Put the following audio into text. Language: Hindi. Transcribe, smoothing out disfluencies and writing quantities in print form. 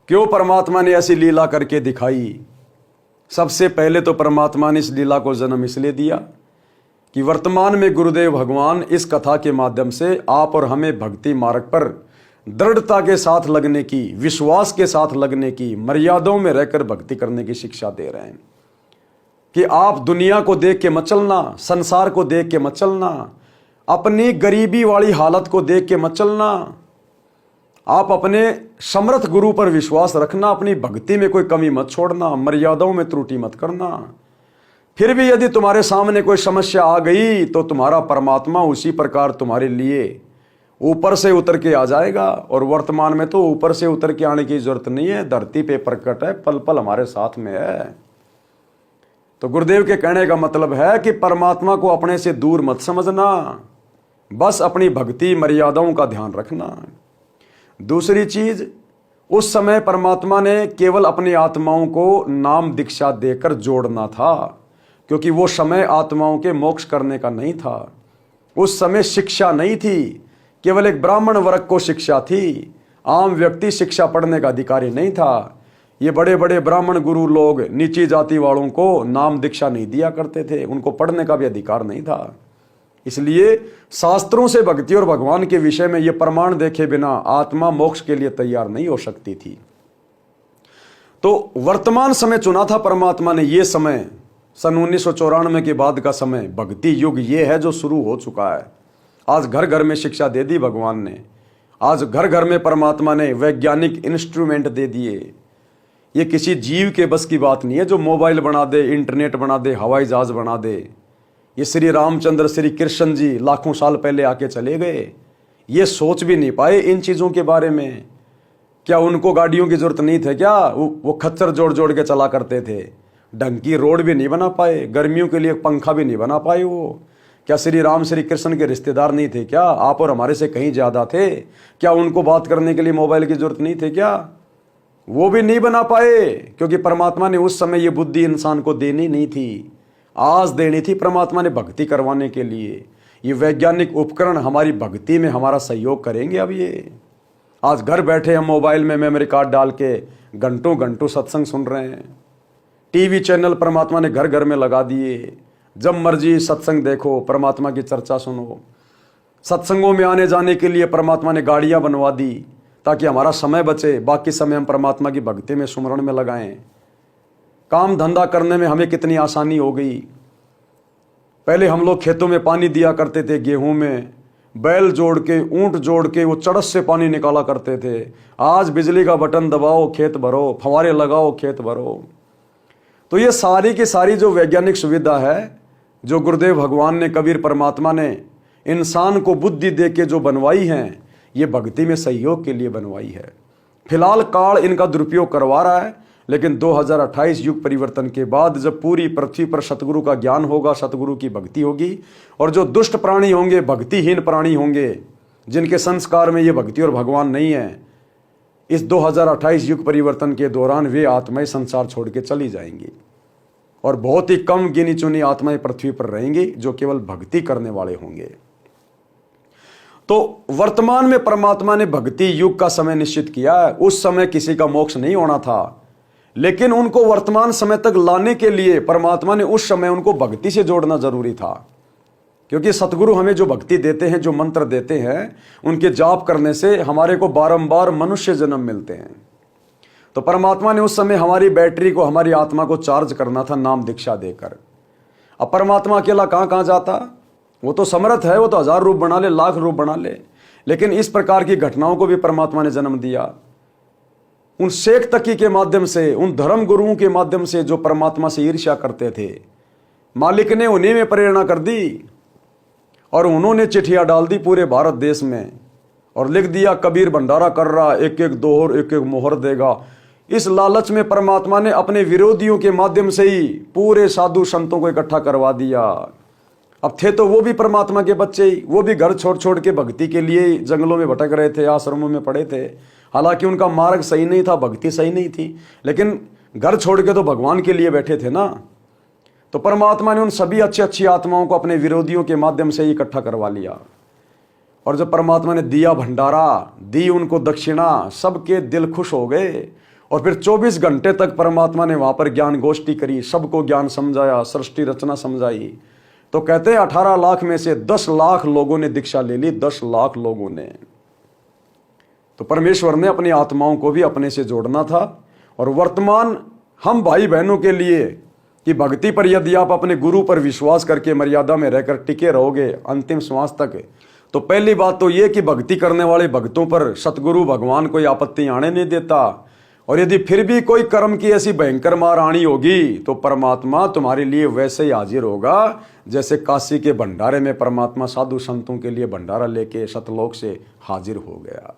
क्यों परमात्मा ने ऐसी लीला करके दिखाई? सबसे पहले तो परमात्मा ने इस लीला को जन्म इसलिए दिया कि वर्तमान में गुरुदेव भगवान इस कथा के माध्यम से आप और हमें भक्ति मार्ग पर दृढ़ता के साथ लगने की, विश्वास के साथ लगने की, मर्यादाओं में रहकर भक्ति करने की शिक्षा दे रहे हैं कि आप दुनिया को देख के मत चलना, संसार को देख के मत चलना, अपनी गरीबी वाली हालत को देख के मत चलना। आप अपने समर्थ गुरु पर विश्वास रखना, अपनी भक्ति में कोई कमी मत छोड़ना, मर्यादाओं में त्रुटि मत करना। फिर भी यदि तुम्हारे सामने कोई समस्या आ गई तो तुम्हारा परमात्मा उसी प्रकार तुम्हारे लिए ऊपर से उतर के आ जाएगा। और वर्तमान में तो ऊपर से उतर के आने की जरूरत नहीं है, धरती पे प्रकट है, पल पल हमारे साथ में है। तो गुरुदेव के कहने का मतलब है कि परमात्मा को अपने से दूर मत समझना, बस अपनी भक्ति मर्यादाओं का ध्यान रखना। दूसरी चीज, उस समय परमात्मा ने केवल अपनी आत्माओं को नाम दीक्षा देकर जोड़ना था, क्योंकि वो समय आत्माओं के मोक्ष करने का नहीं था। उस समय शिक्षा नहीं थी, केवल एक ब्राह्मण वर्ग को शिक्षा थी। आम व्यक्ति शिक्षा पढ़ने का अधिकारी नहीं था। ये बड़े बड़े ब्राह्मण गुरु लोग नीची जाति वालों को नाम दीक्षा नहीं दिया करते थे, उनको पढ़ने का भी अधिकार नहीं था। इसलिए शास्त्रों से भक्ति और भगवान के विषय में ये प्रमाण देखे बिना आत्मा मोक्ष के लिए तैयार नहीं हो सकती थी। तो वर्तमान समय चुना था परमात्मा ने। ये समय सन 1994 के बाद का समय, भक्ति युग ये है जो शुरू हो चुका है। आज घर घर में शिक्षा दे दी भगवान ने। आज घर घर में परमात्मा ने वैज्ञानिक इंस्ट्रूमेंट दे दिए। ये किसी जीव के बस की बात नहीं है जो मोबाइल बना दे, इंटरनेट बना दे, हवाई जहाज बना दे। ये श्री रामचंद्र, श्री कृष्ण जी लाखों साल पहले आके चले गए। ये सोच भी नहीं पाए इन चीज़ों के बारे में। क्या उनको गाड़ियों की जरूरत नहीं थी क्या? वो खच्चर जोड़ जोड़ के चला करते थे। ढंग की रोड भी नहीं बना पाए, गर्मियों के लिए पंखा भी नहीं बना पाए वो। क्या श्री राम श्री कृष्ण के रिश्तेदार नहीं थे क्या? आप और हमारे से कहीं ज़्यादा थे क्या? उनको बात करने के लिए मोबाइल की जरूरत नहीं थी क्या? वो भी नहीं बना पाए, क्योंकि परमात्मा ने उस समय ये बुद्धि इंसान को देनी नहीं थी। आज देनी थी परमात्मा ने भक्ति करवाने के लिए। ये वैज्ञानिक उपकरण हमारी भक्ति में हमारा सहयोग करेंगे। अब ये आज घर बैठे हम मोबाइल में मेमोरी कार्ड डाल के घंटों घंटों सत्संग सुन रहे हैं। टीवी चैनल परमात्मा ने घर घर में लगा दिए। जब मर्जी सत्संग देखो, परमात्मा की चर्चा सुनो। सत्संगों में आने जाने के लिए परमात्मा ने गाड़ियाँ बनवा दी ताकि हमारा समय बचे, बाकी समय हम परमात्मा की भक्ति में, सुमरण में लगाएं। काम धंधा करने में हमें कितनी आसानी हो गई। पहले हम लोग खेतों में पानी दिया करते थे, गेहूं में बैल जोड़ के, ऊंट जोड़ के वो चड़स से पानी निकाला करते थे। आज बिजली का बटन दबाओ, खेत भरो, फव्वारे लगाओ, खेत भरो। तो ये सारी की सारी जो वैज्ञानिक सुविधा है, जो गुरुदेव भगवान ने, कबीर परमात्मा ने इंसान को बुद्धि दे के जो बनवाई हैं, ये भक्ति में सहयोग के लिए बनवाई है। फिलहाल काल इनका दुरुपयोग करवा रहा है, लेकिन 2028 युग परिवर्तन के बाद जब पूरी पृथ्वी पर सतगुरु का ज्ञान होगा, सतगुरु की भक्ति होगी, और जो दुष्ट प्राणी होंगे, भक्तिहीन प्राणी होंगे, जिनके संस्कार में ये भक्ति और भगवान नहीं है, इस 2028 युग परिवर्तन के दौरान वे आत्माएं संसार छोड़ के चली जाएंगी और बहुत ही कम गिनी चुनी आत्माएं पृथ्वी पर रहेंगी जो केवल भक्ति करने वाले होंगे। तो वर्तमान में परमात्मा ने भक्ति युग का समय निश्चित किया है। उस समय किसी का मोक्ष नहीं होना था, लेकिन उनको वर्तमान समय तक लाने के लिए परमात्मा ने उस समय उनको भक्ति से जोड़ना जरूरी था। क्योंकि सतगुरु हमें जो भक्ति देते हैं, जो मंत्र देते हैं, उनके जाप करने से हमारे को बारंबार मनुष्य जन्म मिलते हैं। तो परमात्मा ने उस समय हमारी बैटरी को, हमारी आत्मा को चार्ज करना था नाम दीक्षा देकर। अब परमात्मा अकेला कहाँ कहाँ जाता? वो तो समर्थ है, वो तो 1000 रूप बना ले, लाख रूप बना ले। लेकिन इस प्रकार की घटनाओं को भी परमात्मा ने जन्म दिया। उन शेख तकी के माध्यम से, उन धर्म गुरुओं के माध्यम से जो परमात्मा से ईर्ष्या करते थे, मालिक ने उन्हीं में प्रेरणा कर दी और उन्होंने चिट्ठियां डाल दी पूरे भारत देश में और लिख दिया कबीर भंडारा कर रहा, एक एक दोहर, एक एक मोहर देगा। इस लालच में परमात्मा ने अपने विरोधियों के माध्यम से ही पूरे साधु संतों को इकट्ठा करवा दिया। अब थे तो वो भी परमात्मा के बच्चे ही, वो भी घर छोड़ छोड़ के भक्ति के लिए जंगलों में भटक रहे थे, आश्रमों में पड़े थे। हालांकि उनका मार्ग सही नहीं था, भक्ति सही नहीं थी, लेकिन घर छोड़ के तो भगवान के लिए बैठे थे ना। तो परमात्मा ने उन सभी अच्छी अच्छी आत्माओं को अपने विरोधियों के माध्यम से ही इकट्ठा करवा लिया और जब परमात्मा ने दिया भंडारा, दी उनको दक्षिणा, सबके दिल खुश हो गए। और फिर 24 घंटे तक परमात्मा ने वहां पर ज्ञान गोष्ठी करी, सबको ज्ञान समझाया, सृष्टि रचना समझाई। तो कहते हैं 18 लाख में से 10 लाख लोगों ने दीक्षा ले ली, 10 लाख लोगों ने। तो परमेश्वर ने अपनी आत्माओं को भी अपने से जोड़ना था। और वर्तमान हम भाई बहनों के लिए कि भक्ति पर यदि आप अपने गुरु पर विश्वास करके मर्यादा में रहकर टिके रहोगे अंतिम श्वास तक, तो पहली बात तो ये कि भक्ति करने वाले भक्तों पर सतगुरु भगवान कोई आपत्ति आने नहीं देता। और यदि फिर भी कोई कर्म की ऐसी भयंकर मार आनी होगी तो परमात्मा तुम्हारे लिए वैसे ही हाजिर होगा जैसे काशी के भंडारे में परमात्मा साधु संतों के लिए भंडारा लेके सतलोक से हाजिर हो गया।